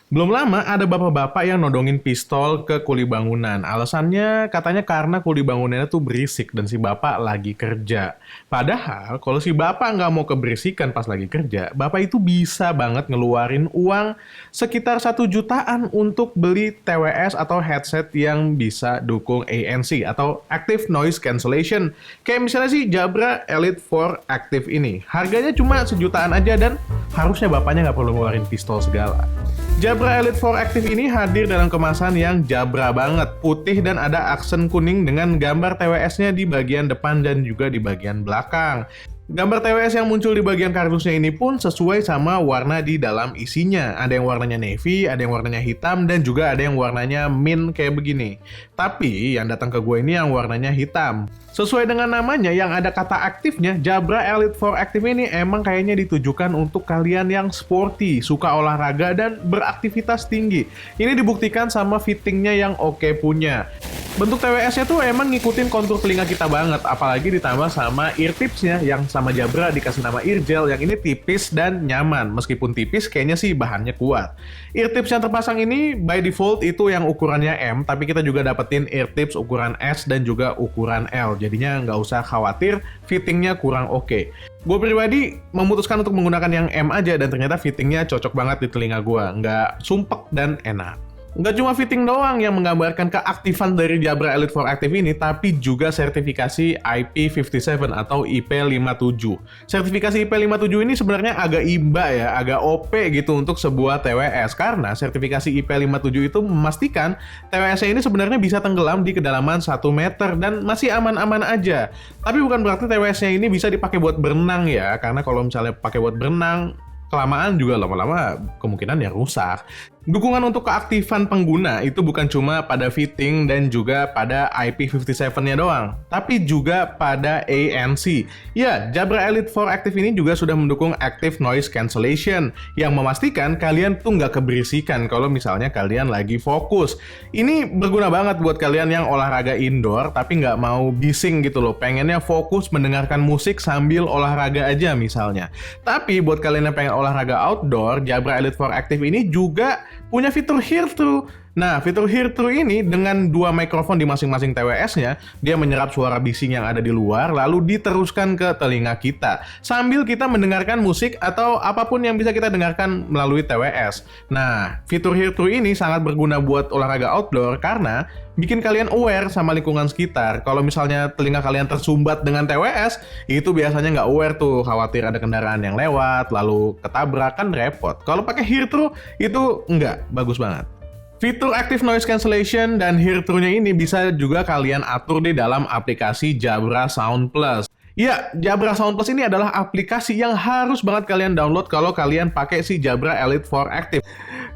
Belum lama ada bapak-bapak yang nodongin pistol ke kuli bangunan. Alasannya katanya karena kuli bangunannya tuh berisik dan si bapak lagi kerja. Padahal kalau si bapak nggak mau keberisikan pas lagi kerja, bapak itu bisa banget ngeluarin uang sekitar 1 jutaan untuk beli TWS atau headset yang bisa dukung ANC atau Active Noise Cancellation. Kayak misalnya sih Jabra Elite 4 Active ini. Harganya cuma 1 jutaan aja dan harusnya bapaknya nggak perlu ngeluarin pistol segala. Jabra Elite 4 Active ini hadir dalam kemasan yang Jabra banget, putih dan ada aksen kuning dengan gambar TWS-nya di bagian depan dan juga di bagian belakang. Gambar TWS yang muncul di bagian kardusnya ini pun sesuai sama warna di dalam isinya. Ada yang warnanya navy, ada yang warnanya hitam, dan juga ada yang warnanya mint kayak begini. Tapi yang datang ke gue ini yang warnanya hitam. Sesuai dengan namanya yang ada kata aktifnya, Jabra Elite 4 Active ini emang kayaknya ditujukan untuk kalian yang sporty, suka olahraga, dan beraktivitas tinggi. Ini dibuktikan sama fittingnya yang oke punya. Bentuk TWS-nya tuh emang ngikutin kontur telinga kita banget, apalagi ditambah sama ear tips-nya yang sama Jabra dikasih nama ear gel yang ini tipis dan nyaman. Meskipun tipis, kayaknya sih bahannya kuat. Ear tips yang terpasang ini by default itu yang ukurannya M, tapi kita juga dapetin ear tips ukuran S dan juga ukuran L. Jadinya nggak usah khawatir fittingnya kurang oke. Gue pribadi memutuskan untuk menggunakan yang M aja dan ternyata fittingnya cocok banget di telinga gue. Nggak sumpek dan enak. Nggak cuma fitting doang yang menggambarkan keaktifan dari Jabra Elite 4 Active ini, tapi juga sertifikasi IP57 atau IP57. Sertifikasi IP57 ini sebenarnya agak imba ya, agak OP gitu untuk sebuah TWS, karena sertifikasi IP57 itu memastikan TWS-nya ini sebenarnya bisa tenggelam di kedalaman 1 meter dan masih aman-aman aja. Tapi bukan berarti TWS-nya ini bisa dipakai buat berenang ya, karena kalau misalnya pakai buat berenang, kelamaan juga lama-lama kemungkinan ya rusak. Dukungan untuk keaktifan pengguna itu bukan cuma pada fitting dan juga pada IP57-nya doang, tapi juga pada ANC. Ya, Jabra Elite 4 Active ini juga sudah mendukung Active Noise Cancellation yang memastikan kalian tuh nggak keberisikan kalau misalnya kalian lagi fokus. Ini berguna banget buat kalian yang olahraga indoor tapi nggak mau bising gitu loh, pengennya fokus mendengarkan musik sambil olahraga aja misalnya. Tapi buat kalian yang pengen olahraga outdoor, Jabra Elite 4 Active ini juga punya fitur Hear Through. Nah, fitur Hear Through ini dengan 2 mikrofon di masing-masing TWS-nya, dia menyerap suara bising yang ada di luar, lalu diteruskan ke telinga kita, sambil kita mendengarkan musik atau apapun yang bisa kita dengarkan melalui TWS. Nah, fitur Hear Through ini sangat berguna buat olahraga outdoor karena bikin kalian aware sama lingkungan sekitar. Kalau misalnya telinga kalian tersumbat dengan TWS, itu biasanya nggak aware tuh, khawatir ada kendaraan yang lewat, lalu ketabrak, kan repot. Kalau pakai Hear Through, itu nggak, bagus banget. Fitur Active Noise Cancellation dan Hear Through-nya ini bisa juga kalian atur di dalam aplikasi Jabra Sound Plus. Ya, Jabra Sound Plus ini adalah aplikasi yang harus banget kalian download kalau kalian pakai si Jabra Elite 4 Active.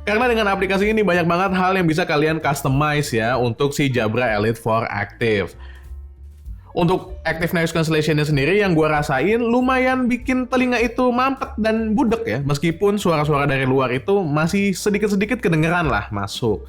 Karena dengan aplikasi ini banyak banget hal yang bisa kalian customize ya untuk si Jabra Elite 4 Active. Untuk Active Noise Cancellation-nya sendiri yang gue rasain lumayan bikin telinga itu mampet dan budek ya. Meskipun suara-suara dari luar itu masih sedikit-sedikit kedengeran lah masuk.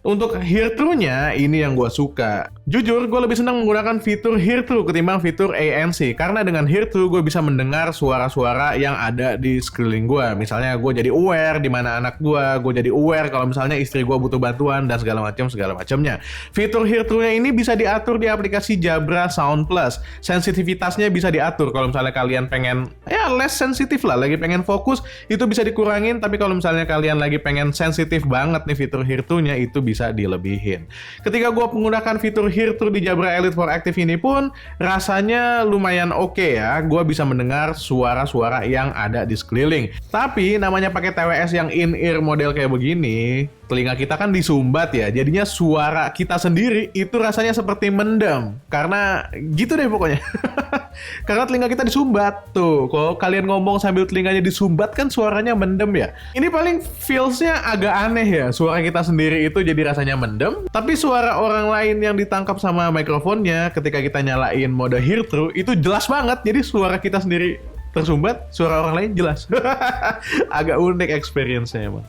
Untuk Hear Through-nya, ini yang gue suka. Jujur, gue lebih senang menggunakan fitur Hear Through ketimbang fitur ANC. Karena dengan Hear Through, gue bisa mendengar suara-suara yang ada di sekeliling gue. Misalnya, gue jadi aware di mana anak gue jadi aware kalau misalnya istri gue butuh bantuan, dan segala macamnya. Fitur Hear Through-nya ini bisa diatur di aplikasi Jabra Sound Plus. Sensitivitasnya bisa diatur. Kalau misalnya kalian pengen, ya less sensitif lah, lagi pengen fokus, itu bisa dikurangin. Tapi kalau misalnya kalian lagi pengen sensitif banget nih fitur Hear Through-nya, itu bisa dilebihin. Ketika gue menggunakan fitur Hear Through di Jabra Elite 4 Active ini pun rasanya lumayan oke ya. Gue bisa mendengar suara-suara yang ada di sekeliling. Tapi namanya pakai TWS yang in-ear model kayak begini, telinga kita kan disumbat ya. Jadinya suara kita sendiri itu rasanya seperti mendem. Karena gitu deh pokoknya. Karena telinga kita disumbat. Tuh, kalau kalian ngomong sambil telinganya disumbat kan suaranya mendem ya. Ini paling feels-nya agak aneh ya. Suara kita sendiri itu jadi rasanya mendem, tapi suara orang lain yang ditangkap sama mikrofonnya ketika kita nyalain mode Hear Through itu jelas banget. Jadi suara kita sendiri tersumbat, suara orang lain jelas. Agak unik experience-nya emang.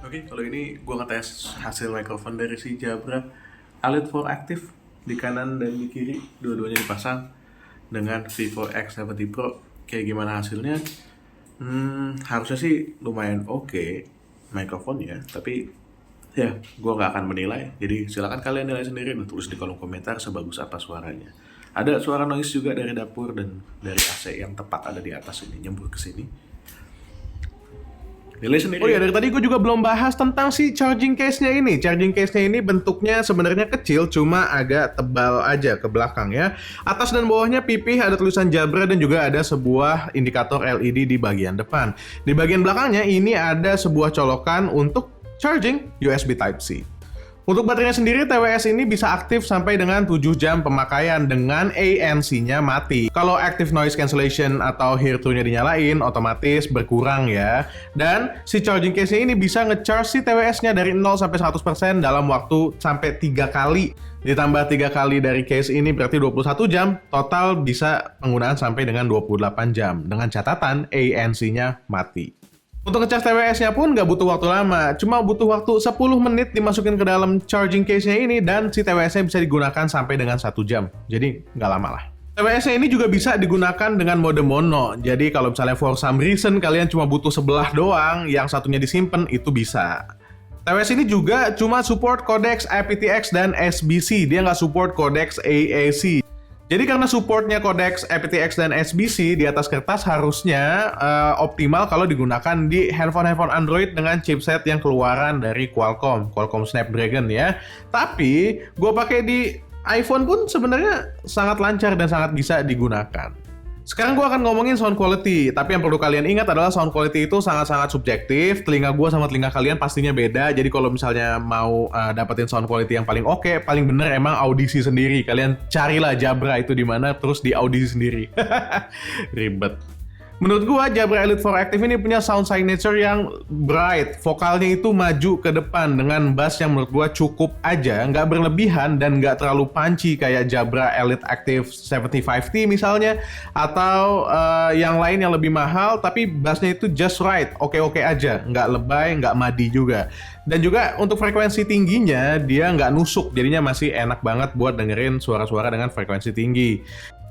Oke, kalau ini gue ngetes hasil mikrofon dari si Jabra Elite 4 Active di kanan dan di kiri, dua-duanya dipasang dengan Vivo X70 Pro. Kayak gimana hasilnya? Harusnya sih lumayan oke. mikrofonnya, tapi ya gue nggak akan menilai. Jadi silakan kalian nilai sendiri dan tulis di kolom komentar sebagus apa suaranya. Ada suara noise juga dari dapur dan dari AC yang tepat ada di atas ini nyembur ke sini. Nilai sendiri. Oh iya, dari tadi gue juga belum bahas tentang si charging case-nya ini. Charging case-nya ini bentuknya sebenarnya kecil, cuma agak tebal aja ke belakang ya. Atas dan bawahnya pipih, ada tulisan Jabra dan juga ada sebuah indikator LED di bagian depan. Di bagian belakangnya ini ada sebuah colokan untuk charging USB Type-C. Untuk baterainya sendiri, TWS ini bisa aktif sampai dengan 7 jam pemakaian dengan ANC-nya mati. Kalau active noise cancellation atau hear to-nya dinyalain, otomatis berkurang ya. Dan si charging case-nya ini bisa nge-charge si TWS-nya dari 0 sampai 100% dalam waktu sampai 3 kali. Ditambah 3 kali dari case ini berarti 21 jam, total bisa penggunaan sampai dengan 28 jam. Dengan catatan ANC-nya mati. Untuk ngecas TWS-nya pun nggak butuh waktu lama, cuma butuh waktu 10 menit dimasukin ke dalam charging case-nya ini dan si TWS-nya bisa digunakan sampai dengan 1 jam. Jadi nggak lama lah. TWS-nya ini juga bisa digunakan dengan mode mono. Jadi kalau misalnya for some reason kalian cuma butuh sebelah doang, yang satunya disimpan, itu bisa. TWS ini juga cuma support codecs aptX dan SBC, dia nggak support codecs AAC. Jadi karena supportnya codecs aptX dan SBC di atas kertas harusnya optimal kalau digunakan di handphone Android dengan chipset yang keluaran dari Qualcomm Snapdragon ya. Tapi gue pakai di iPhone pun sebenarnya sangat lancar dan sangat bisa digunakan. Sekarang gue akan ngomongin sound quality, tapi yang perlu kalian ingat adalah sound quality itu sangat-sangat subjektif. Telinga gue sama telinga kalian pastinya beda, jadi kalau misalnya mau dapetin sound quality yang paling oke, paling bener emang audisi sendiri. Kalian carilah Jabra itu di mana, terus di audisi sendiri. Ribet. Menurut gua, Jabra Elite 4 Active ini punya sound signature yang bright. Vokalnya itu maju ke depan dengan bass yang menurut gua cukup aja, nggak berlebihan dan nggak terlalu punchy kayak Jabra Elite Active 75T misalnya, atau yang lain yang lebih mahal, tapi bassnya itu just right, oke-oke aja, nggak lebay, nggak madi juga. Dan juga untuk frekuensi tingginya, dia nggak nusuk, jadinya masih enak banget buat dengerin suara-suara dengan frekuensi tinggi.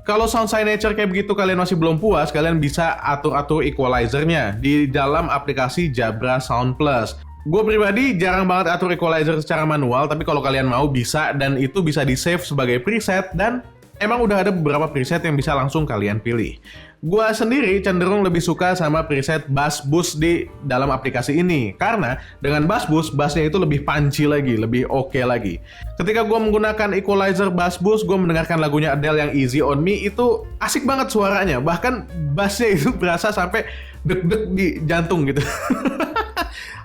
Kalau sound signature kayak begitu kalian masih belum puas, kalian bisa atur-atur equalizer-nya di dalam aplikasi Jabra Sound Plus. Gue pribadi jarang banget atur equalizer secara manual, tapi kalau kalian mau bisa, dan itu bisa di-save sebagai preset, dan emang udah ada beberapa preset yang bisa langsung kalian pilih. Gue sendiri cenderung lebih suka sama preset bass boost di dalam aplikasi ini. Karena dengan bass boost, bassnya itu lebih punchy lagi, lebih oke lagi. Ketika gue menggunakan equalizer bass boost, gue mendengarkan lagunya Adele yang Easy On Me, itu asik banget suaranya. Bahkan bassnya itu berasa sampai deg-deg di jantung gitu.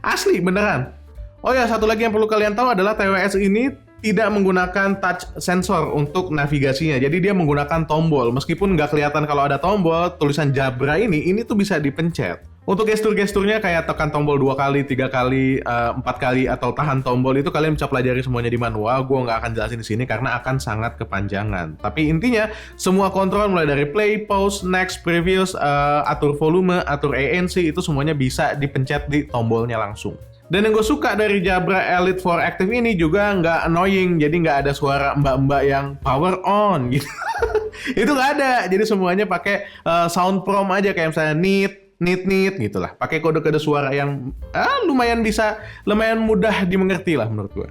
Asli, beneran. Oh ya, satu lagi yang perlu kalian tahu adalah TWS ini tidak menggunakan touch sensor untuk navigasinya. Jadi dia menggunakan tombol. Meskipun nggak kelihatan kalau ada tombol, tulisan Jabra ini tuh bisa dipencet. Untuk gestur-gesturnya kayak tekan tombol 2 kali, 3 kali, 4 kali, atau tahan tombol itu kalian bisa pelajari semuanya di manual. Gue nggak akan jelasin di sini karena akan sangat kepanjangan. Tapi intinya, semua kontrol mulai dari play, pause, next, previous, atur volume, atur ANC, itu semuanya bisa dipencet di tombolnya langsung. Dan yang gue suka dari Jabra Elite 4 Active ini juga nggak annoying, jadi nggak ada suara mbak-mbak yang power on gitu. Itu nggak ada, jadi semuanya pakai sound prompt aja kayak misalnya nit gitulah. Pakai kode-kode suara yang lumayan mudah dimengerti lah menurut gue.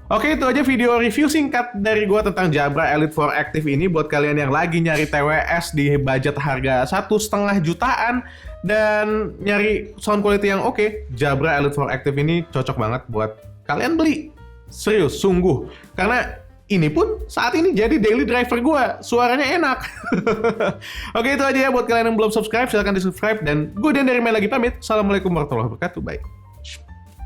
Oke, itu aja video review singkat dari gue tentang Jabra Elite 4 Active ini. Buat kalian yang lagi nyari TWS di budget harga 1,5 jutaan dan nyari sound quality yang oke, Jabra Elite 4 Active ini cocok banget buat kalian beli. Serius, sungguh. Karena ini pun saat ini jadi daily driver gue. Suaranya enak. Oke, itu aja ya buat kalian yang belum subscribe, silahkan di subscribe. Dan gue Dan dari Main lagi pamit. Assalamualaikum warahmatullahi wabarakatuh. Bye.